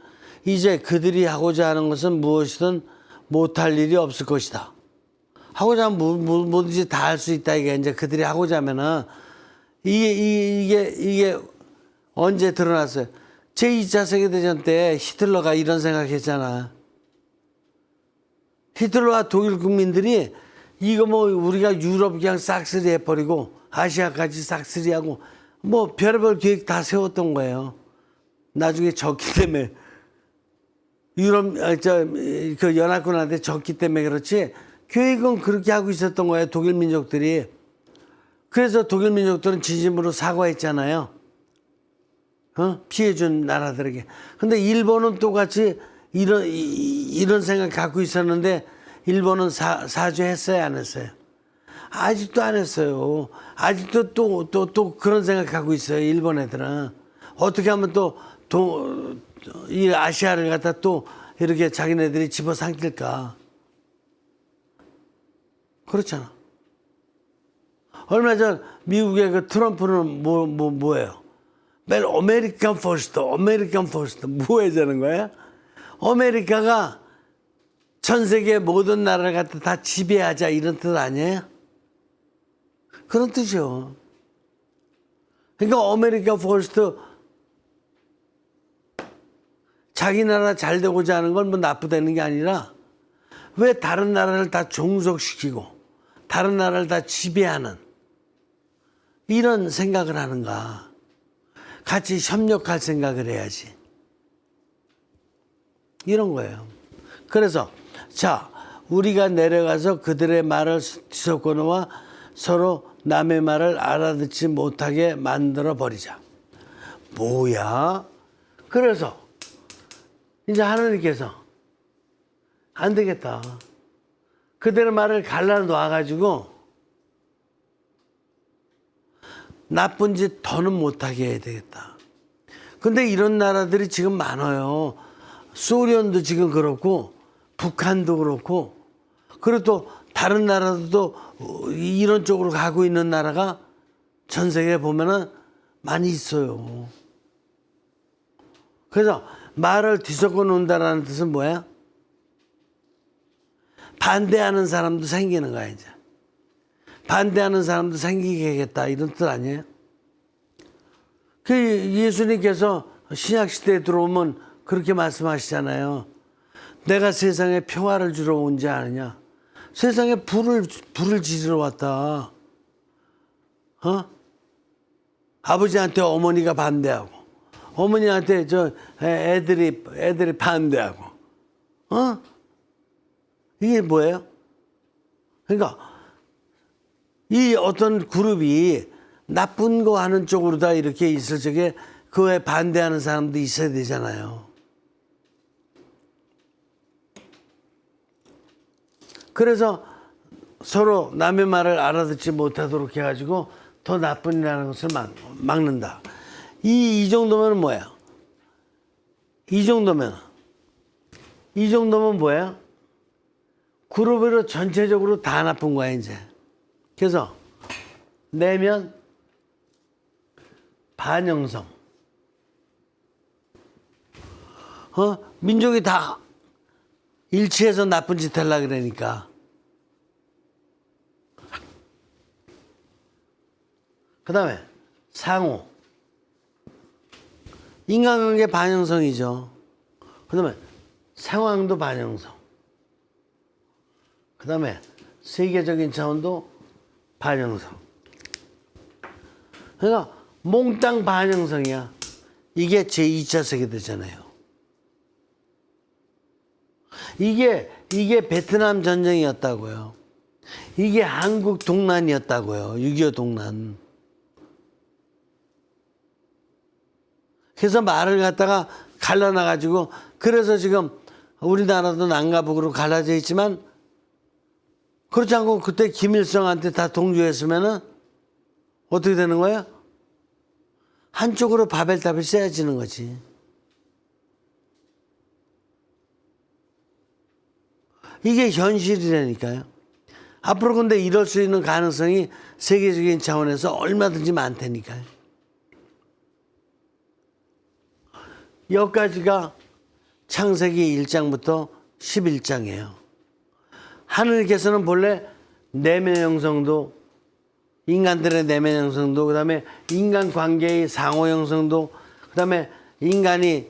이제 그들이 하고자 하는 것은 무엇이든 못할 일이 없을 것이다. 하고자 하면 뭐든지 다 할 수 있다. 이게 이제 그들이 하고자 하면은 이게 언제 드러났어요? 제2차 세계대전 때 히틀러가 이런 생각했잖아. 히틀러와 독일 국민들이 이거 뭐 우리가 유럽 그냥 싹쓸이 해버리고 아시아까지 싹쓸이 하고 뭐 별의별 계획 다 세웠던 거예요. 나중에 졌기 때문에 유럽 그 연합군한테 졌기 때문에 그렇지 계획은 그렇게 하고 있었던 거예요. 독일 민족들이. 그래서 독일 민족들은 진심으로 사과했잖아요. 피해준 나라들에게. 근데 일본은 똑같이 이런 생각 갖고 있었는데 일본은 사죄했어요, 안 했어요? 아직도 안 했어요. 아직도 또 그런 생각 갖고 있어요, 일본 애들은. 어떻게 하면 이 아시아를 갖다 또 이렇게 자기네들이 집어삼킬까. 그렇잖아. 얼마 전 미국의 그 트럼프는 뭐예요? 매일 아메리칸 퍼스트, 아메리칸 퍼스트. 뭐 하자는 거야? 아메리카가 전 세계 모든 나라를 갖다 다 지배하자 이런 뜻 아니에요? 그런 뜻이요. 그러니까 아메리카 퍼스트 자기 나라 잘 되고자 하는 건 뭐 나쁘다는 게 아니라 왜 다른 나라를 다 종속시키고 다른 나라를 다 지배하는 이런 생각을 하는가. 같이 협력할 생각을 해야지. 이런 거예요. 그래서 자, 우리가 내려가서 그들의 말을 뒤섞어 놓아 서로 남의 말을 알아듣지 못하게 만들어 버리자. 뭐야? 그래서 이제 하나님께서 안 되겠다. 그들의 말을 갈라놓아 가지고 나쁜 짓 더는 못하게 해야 되겠다. 근데 이런 나라들이 지금 많아요. 소련도 지금 그렇고 북한도 그렇고 그리고 또 다른 나라도 이런 쪽으로 가고 있는 나라가 전 세계에 보면은 많이 있어요. 그래서 말을 뒤섞어 놓는다라는 뜻은 뭐야? 반대하는 사람도 생기는 거야, 이제. 반대하는 사람도 생기게 하겠다 이런 뜻 아니에요? 그 예수님께서 신약시대에 들어오면 그렇게 말씀하시잖아요. 내가 세상에 평화를 주러 온지 아느냐. 세상에 불을 지르러 왔다. 아버지한테 어머니가 반대하고 어머니한테 애들이 반대하고 이게 뭐예요? 그러니까 이 어떤 그룹이 나쁜 거 하는 쪽으로 다 이렇게 있을 적에 그에 반대하는 사람도 있어야 되잖아요. 그래서 서로 남의 말을 알아듣지 못하도록 해가지고 더 나쁜 일하는 것을 막는다. 이 정도면 뭐야? 이 정도면 뭐야? 그룹으로 전체적으로 다 나쁜 거야, 이제. 그래서 내면 반영성. 민족이 다 일치해서 나쁜 짓 하려고 그러니까. 그 다음에 상호. 인간관계 반영성이죠. 그 다음에 상황도 반영성. 그 다음에 세계적인 차원도 반영성. 그러니까 몽땅 반영성이야. 이게 제2차 세계대전이에요. 이게 베트남 전쟁이었다고요. 이게 한국 동란이었다고요. 6.25 동란. 그래서 말을 갖다가 갈라놔가지고 그래서 지금 우리나라도 남과 북으로 갈라져 있지만 그렇지 않고 그때 김일성한테 다 동조했으면은 어떻게 되는 거야? 한쪽으로 바벨탑이 세워지는 거지. 이게 현실이라니까요. 앞으로 근데 이럴 수 있는 가능성이 세계적인 차원에서 얼마든지 많다니까요. 여기까지가 창세기 1장부터 11장이에요. 하느님께서는 본래 내면 형성도, 인간들의 내면 형성도, 그 다음에 인간 관계의 상호 형성도, 그 다음에 인간이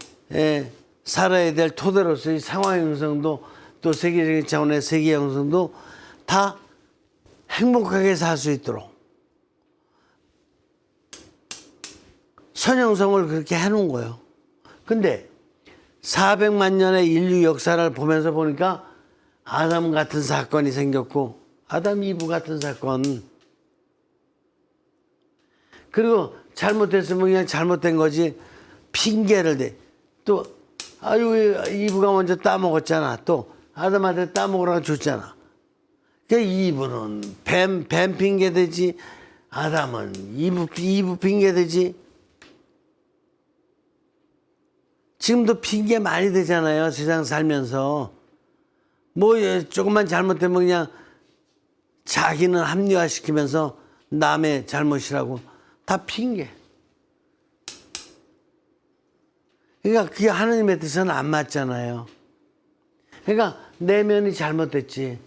살아야 될 토대로서의 상황 형성도, 또 세계적인 차원의 세계 형성도 다 행복하게 살 수 있도록 선형성을 그렇게 해놓은 거예요. 근데 400만 년의 인류 역사를 보면서 보니까 아담 같은 사건이 생겼고, 아담 이브 같은 사건, 그리고 잘못했으면 그냥 잘못된 거지 핑계를 대. 또 아유 이브가 먼저 따먹었잖아. 또 아담한테 따먹으라고 줬잖아. 그러니까 이브는 뱀 핑계 대지, 아담은 이브 핑계 대지. 지금도 핑계 많이 되잖아요. 세상 살면서. 뭐 조금만 잘못되면 그냥 자기는 합리화시키면서 남의 잘못이라고 다 핑계. 그러니까 그게 하나님의 뜻은 안 맞잖아요. 그러니까 내면이 잘못됐지.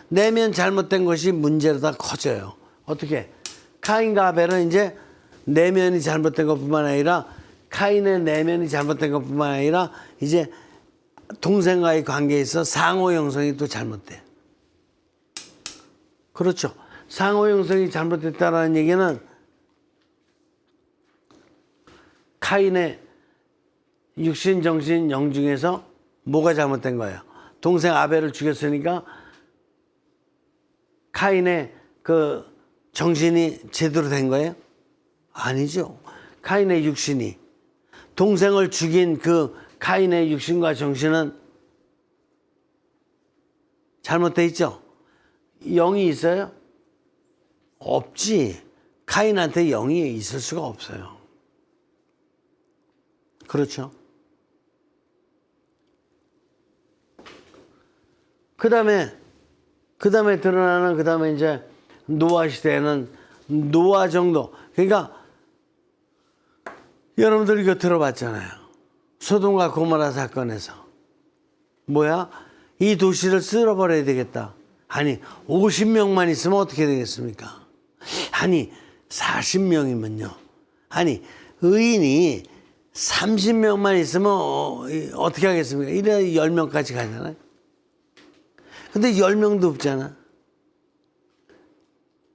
내면 잘못된 것이 문제로 다 커져요. 어떻게? 카인과 아벨은 이제 내면이 잘못된 것뿐만 아니라, 카인의 내면이 잘못된 것뿐만 아니라 이제 동생과의 관계에 있어 상호 형성이 또 잘못돼. 그렇죠. 상호 형성이 잘못됐다는 얘기는 카인의 육신, 정신, 영 중에서 뭐가 잘못된 거예요? 동생 아벨을 죽였으니까 카인의 그 정신이 제대로 된 거예요? 아니죠. 카인의 육신이, 동생을 죽인 그 카인의 육신과 정신은 잘못돼 있죠? 영이 있어요? 없지. 카인한테 영이 있을 수가 없어요. 그렇죠? 그 다음에 드러나는, 그 다음에 이제 노아 시대에는 노아 정도. 그러니까 여러분들 이거 들어봤잖아요. 소돔과 고모라 사건에서. 뭐야? 이 도시를 쓸어버려야 되겠다. 아니, 50명만 있으면 어떻게 되겠습니까? 아니, 40명이면요. 아니, 의인이 30명만 있으면 어떻게 하겠습니까? 이래 10명까지 가잖아요. 근데 10명도 없잖아.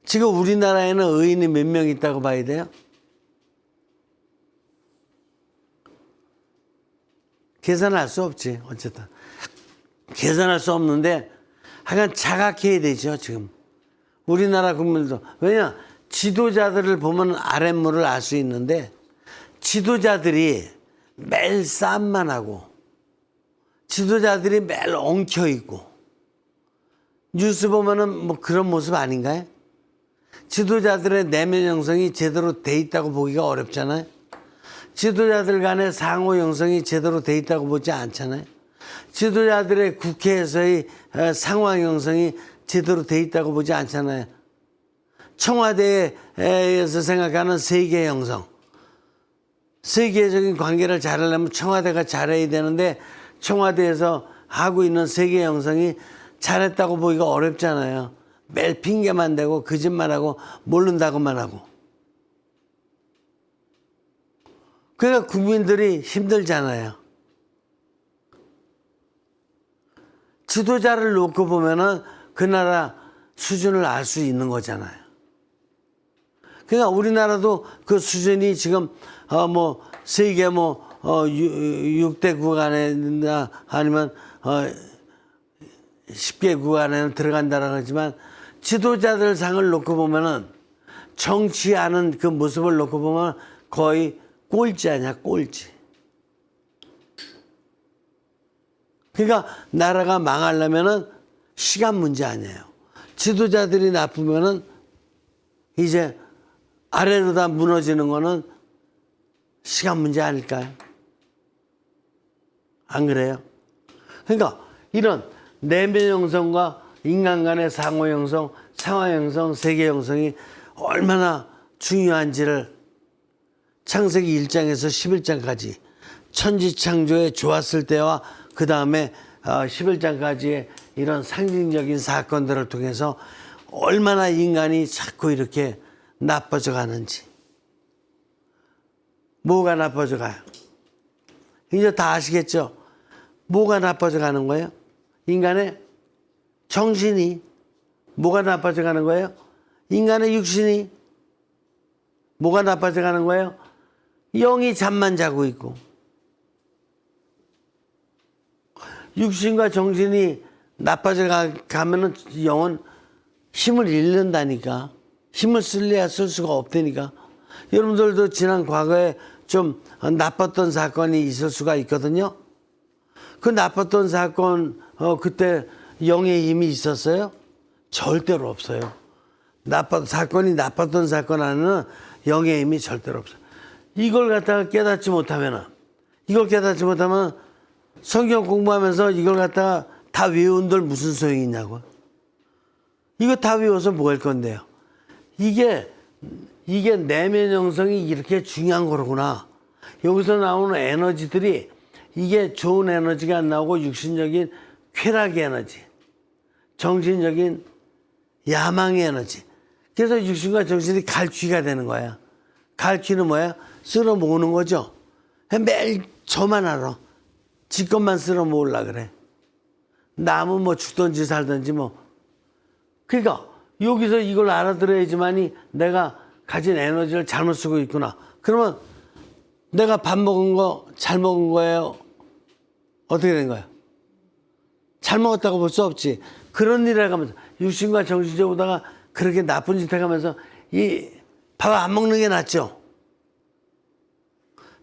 지금 우리나라에는 의인이 몇 명 있다고 봐야 돼요? 계산할 수 없지. 어쨌든 계산할 수 없는데 하여간 자각해야 되죠. 지금 우리나라 국민들도. 왜냐, 지도자들을 보면 아랫물을 알 수 있는데, 지도자들이 매일 싸움만 하고, 지도자들이 매일 엉켜있고, 뉴스 보면은 뭐 그런 모습 아닌가요? 지도자들의 내면 형성이 제대로 돼 있다고 보기가 어렵잖아요. 지도자들 간의 상호 형성이 제대로 돼 있다고 보지 않잖아요. 지도자들의 국회에서의 상황 형성이 제대로 돼 있다고 보지 않잖아요. 청와대에서 생각하는 세계 형성, 세계적인 관계를 잘하려면 청와대가 잘해야 되는데, 청와대에서 하고 있는 세계 형성이 잘했다고 보기가 어렵잖아요. 매일 핑계만 대고 거짓말하고 모른다고만 하고. 그러니까 국민들이 힘들잖아요. 지도자를 놓고 보면은 그 나라 수준을 알 수 있는 거잖아요. 그러니까 우리나라도 그 수준이 지금 뭐 세계 뭐 6대 구간에나 아니면 10개 구간에는 들어간다라고 하지만, 지도자들 상을 놓고 보면은, 정치하는 그 모습을 놓고 보면 거의 꼴찌 아니야, 꼴찌. 그러니까 나라가 망하려면은 시간 문제 아니에요. 지도자들이 나쁘면은 이제 아래로 다 무너지는 거는 시간 문제 아닐까요? 안 그래요? 그러니까 이런 내면 형성과 인간 간의 상호 형성, 상하 형성, 세계 형성이 얼마나 중요한지를 창세기 1장에서 11장까지 천지창조에 좋았을 때와 그 다음에 11장까지의 이런 상징적인 사건들을 통해서 얼마나 인간이 자꾸 이렇게 나빠져 가는지. 뭐가 나빠져 가요? 이제 다 아시겠죠? 뭐가 나빠져 가는 거예요? 인간의 정신이. 뭐가 나빠져 가는 거예요? 인간의 육신이. 뭐가 나빠져 가는 거예요? 영이 잠만 자고 있고. 육신과 정신이 나빠져 가면은 영은 힘을 잃는다니까. 힘을 쓸래야 쓸 수가 없다니까. 여러분들도 지난 과거에 좀 나빴던 사건이 있을 수가 있거든요. 그 나빴던 사건, 그때 영의 힘이 있었어요? 절대로 없어요. 사건이 나빴던 사건 안에는 영의 힘이 절대로 없어요. 이걸 갖다가 깨닫지 못하면 성경 공부하면서 이걸 갖다가 다 외운들 무슨 소용이 있냐고. 이거 다 외워서 뭐 할 건데요. 이게 내면 형성이 이렇게 중요한 거로구나. 여기서 나오는 에너지들이 이게 좋은 에너지가 안 나오고 육신적인 쾌락의 에너지, 정신적인 야망의 에너지. 그래서 육신과 정신이 갈퀴가 되는 거야. 갈퀴는 뭐야? 쓸어 모으는 거죠. 매일 저만 알아. 지 것만 쓸어 모으려고 그래. 남은 뭐 죽든지 살든지 뭐. 그러니까 여기서 이걸 알아들어야지만이 내가 가진 에너지를 잘못 쓰고 있구나. 그러면 내가 밥 먹은 거 잘 먹은 거예요? 어떻게 된 거야? 잘 먹었다고 볼 수 없지. 그런 일을 해가면서 육신과 정신적으로다가 그렇게 나쁜 짓 해가면서 이 밥 안 먹는 게 낫죠.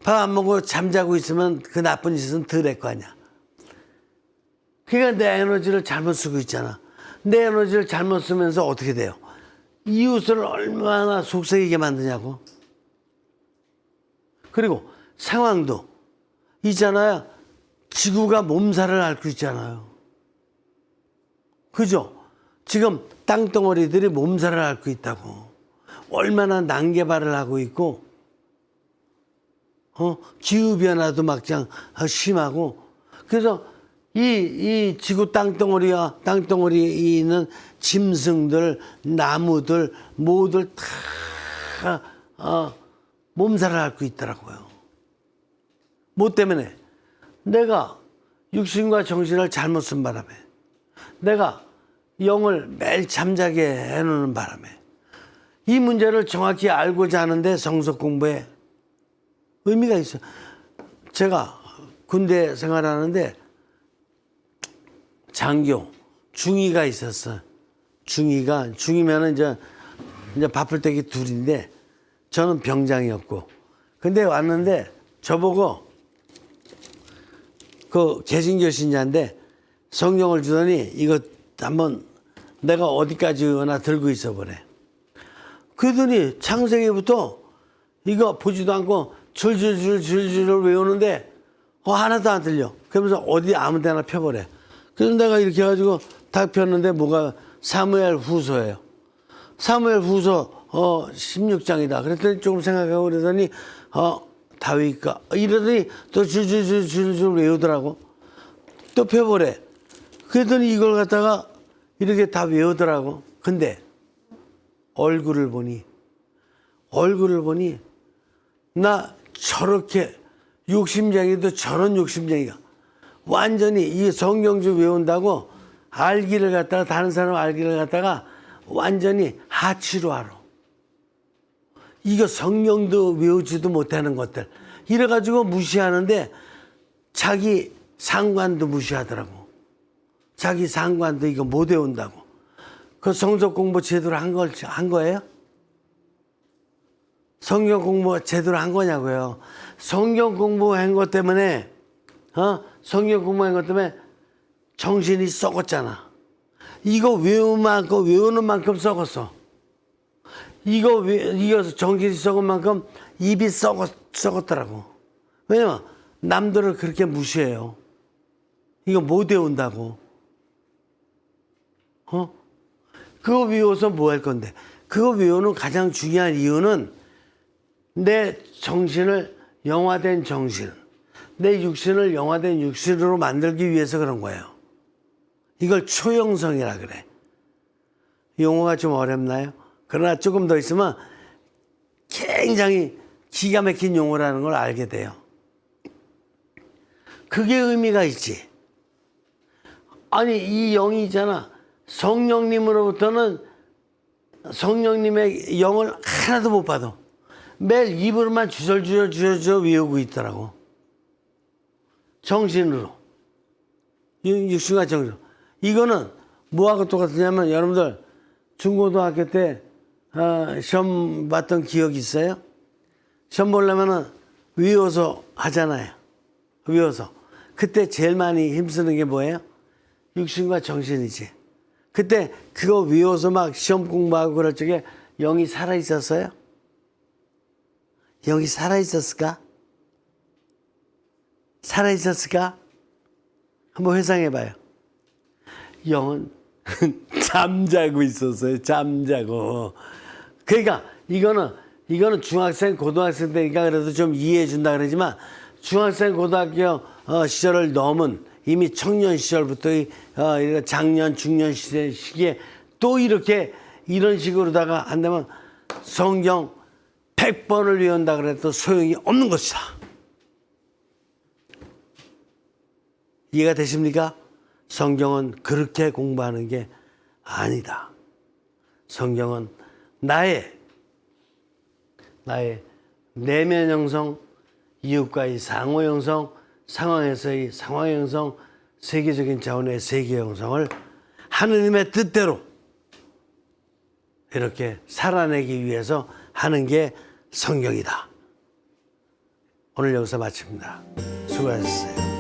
밥 안 먹고 잠자고 있으면 그 나쁜 짓은 덜 할 거 아니야. 그러니까 내 에너지를 잘못 쓰고 있잖아. 내 에너지를 잘못 쓰면서 어떻게 돼요? 이웃을 얼마나 속썩이게 만드냐고. 그리고 상황도 있잖아요. 지구가 몸살을 앓고 있잖아요. 그죠? 지금 땅덩어리들이 몸살을 앓고 있다고. 얼마나 난개발을 하고 있고, 기후변화도 막장 심하고. 그래서 이 지구 땅덩어리와 땅덩어리에 있는 짐승들, 나무들, 모두 다 몸살을 앓고 있더라고요. 뭐 때문에? 내가 육신과 정신을 잘못 쓴 바람에, 내가 영을 매일 잠자게 해놓는 바람에, 이 문제를 정확히 알고자 하는데 성서 공부에 의미가 있어요. 제가 군대 생활하는데 장교, 중위가 있었어요. 중위면은 이제 바쁠 때기 둘인데 저는 병장이었고. 근데 왔는데 저보고 그 개신교 신자인데 성경을 주더니 이거 한번 내가 어디까지 오나 들고 있어 보래. 그러더니 창세기부터 이거 보지도 않고 줄줄줄 외우는데 하나도 안 들려. 그러면서 어디 아무 데나 펴버려. 그래서 내가 이렇게 해가지고 딱 폈는데 뭐가 사무엘 후서예요. 사무엘 후서 16장이다. 그랬더니 조금 생각하고 그러더니 다윗가 이러더니 또 줄줄줄 외우더라고. 또 펴보래. 그랬더니 이걸 갖다가 이렇게 다 외우더라고. 근데 얼굴을 보니 나 저렇게 욕심쟁이도 저런 욕심쟁이가 완전히 이 성경주 외운다고 알기를 갖다가 다른 사람 알기를 갖다가 완전히 하치로 알아. 이거 성경도 외우지도 못하는 것들 이래가지고 무시하는데 자기 상관도 무시하더라고. 자기 상관도 이거 못 외운다고. 그 성서 공부 제대로 한 거예요? 성경 공부 제대로 한 거냐고요. 성경 공부한 것 때문에 성경 공부한 것 때문에 정신이 썩었잖아. 이거 외우는 만큼 썩었어. 이거 정신이 썩은 만큼 입이 썩었더라고. 왜냐면 남들을 그렇게 무시해요. 이거 못 외운다고. 그거 외워서 뭐 할 건데? 그거 외우는 가장 중요한 이유는 내 정신을 영화된 정신, 내 육신을 영화된 육신으로 만들기 위해서 그런 거예요. 이걸 초영성이라 그래. 용어가 좀 어렵나요? 그러나 조금 더 있으면 굉장히 기가 막힌 용어라는 걸 알게 돼요. 그게 의미가 있지. 아니, 이 영이 있잖아. 성령님으로부터는 성령님의 영을 하나도 못 받아. 매일 입으로만 주절주절 외우고 있더라고. 정신으로. 육신과 정신으로. 이거는 뭐하고 똑같으냐면 여러분들 중고등학교 때 시험 봤던 기억 있어요? 시험 보려면은 외워서 하잖아요. 외워서. 그때 제일 많이 힘쓰는 게 뭐예요? 육신과 정신이지. 그때 그거 외워서 막 시험 공부하고 그럴 적에 영이 살아있었어요? 영이 살아있었을까? 살아있었을까? 한번 회상해봐요. 영은 잠자고 있었어요. 잠자고. 그러니까 이거는 중학생, 고등학생 때니까 그래도 좀 이해해 준다 그러지만 중학생, 고등학교 시절을 넘은 이미 청년 시절부터 장년, 중년 시기에 또 이렇게 이런 식으로다가 한다면 성경 100번을 외운다 그래도 소용이 없는 것이다. 이해가 되십니까? 성경은 그렇게 공부하는 게 아니다. 성경은 나의 내면 형성, 이웃과의 상호 형성, 상황에서의 상황 형성, 세계적인 차원의 세계 형성을 하느님의 뜻대로 이렇게 살아내기 위해서 하는 게 성경이다. 오늘 여기서 마칩니다. 수고하셨어요.